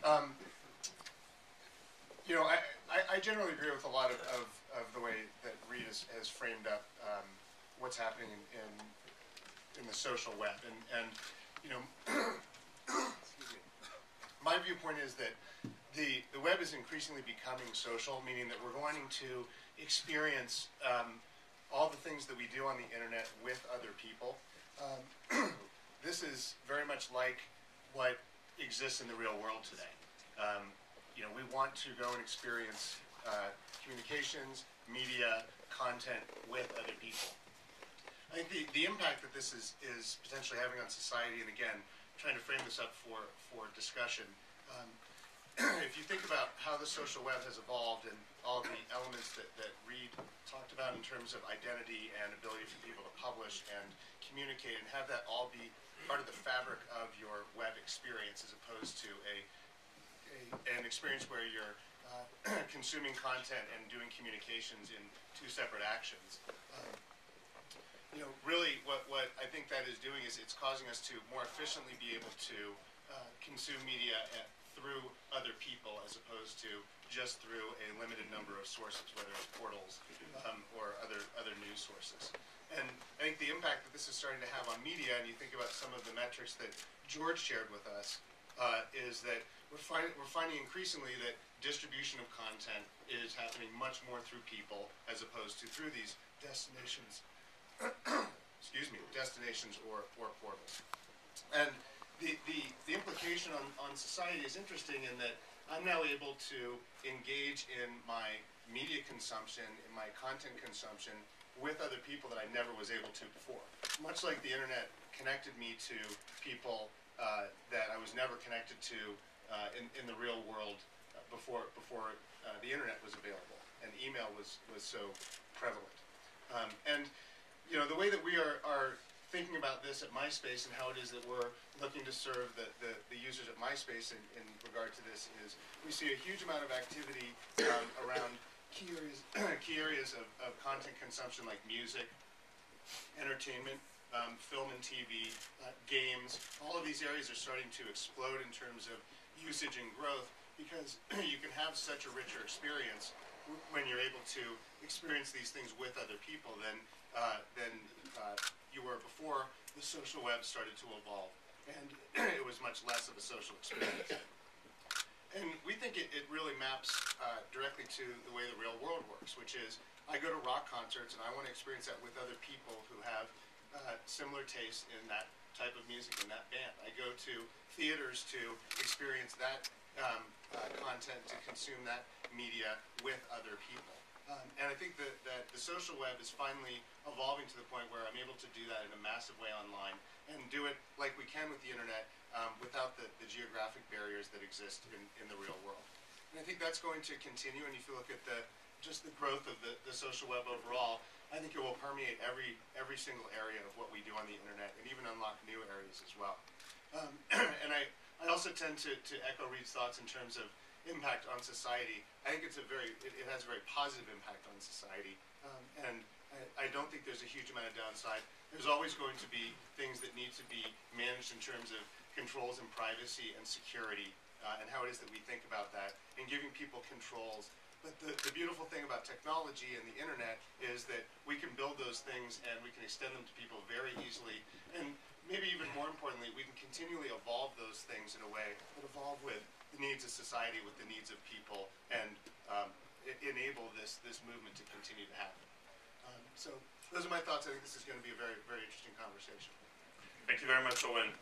Um, I generally agree with a lot of the way that Reed has framed up what's happening in the social web. And excuse me. My viewpoint is that the web is increasingly becoming social, meaning that we're wanting to experience all the things that we do on the internet with other people. This is very much like what exists in the real world today. We want to go and experience communications, media, content with other people. I think the impact that this is potentially having on society, and again, trying to frame this up for discussion, if you think about how the social web has evolved and all of the elements that Reed talked about in terms of identity and ability for people to publish and communicate and have that all be part of the fabric of your web experience as opposed to an experience where you're consuming content and doing communications in two separate actions. Really what I think that is doing is it's causing us to more efficiently be able to consume media through other people as opposed to just through a limited number of sources, whether it's portals or other news sources. And I think the impact that this is starting to have on media, and you think about some of the metrics that George shared with us, is that we're finding increasingly that distribution of content is happening much more through people as opposed to through these destinations, excuse me, destinations or portals. And the implication on society is interesting in that I'm now able to engage in my media consumption, in my content consumption, with other people that I never was able to before. Much like the internet connected me to people that I was never connected to in the real world before the internet was available and email was so prevalent. And the way that we are thinking about this at MySpace and how it is that we're looking to serve the users at MySpace in regard to this is we see a huge amount of activity around key areas of content consumption like music, entertainment, film and TV, games. All of these areas are starting to explode in terms of usage and growth because you can have such a richer experience when you're able to experience these things with other people than you were before the social web started to evolve, and it was much less of a social experience. And we think it really maps directly to the way the real world works, which is I go to rock concerts and I want to experience that with other people who have similar tastes in that type of music and that band. I go to theaters to experience that content, to consume that media with other people. And I think that the social web is finally evolving to the point where I'm able to do that in a massive way online and do it like we can with the internet without the geographic barriers that exist in the real world. And I think that's going to continue, and if you look at just the growth of the social web overall, I think it will permeate every single area of what we do on the internet and even unlock new areas as well. And I also tend to echo Reed's thoughts in terms of impact on society. I think it has a very positive impact on society, and I don't think there's a huge amount of downside. There's always going to be things that need to be managed in terms of controls and privacy and security, and how it is that we think about that, and giving people controls. But the beautiful thing about technology and the internet is that we can build those things and we can extend them to people very easily, and maybe even more importantly, we can continually evolve those things in a way that evolve with the needs of society, with the needs of people, and enable this movement to continue to happen. So those are my thoughts. I think this is going to be a very, very interesting conversation. Thank you very much, Owen.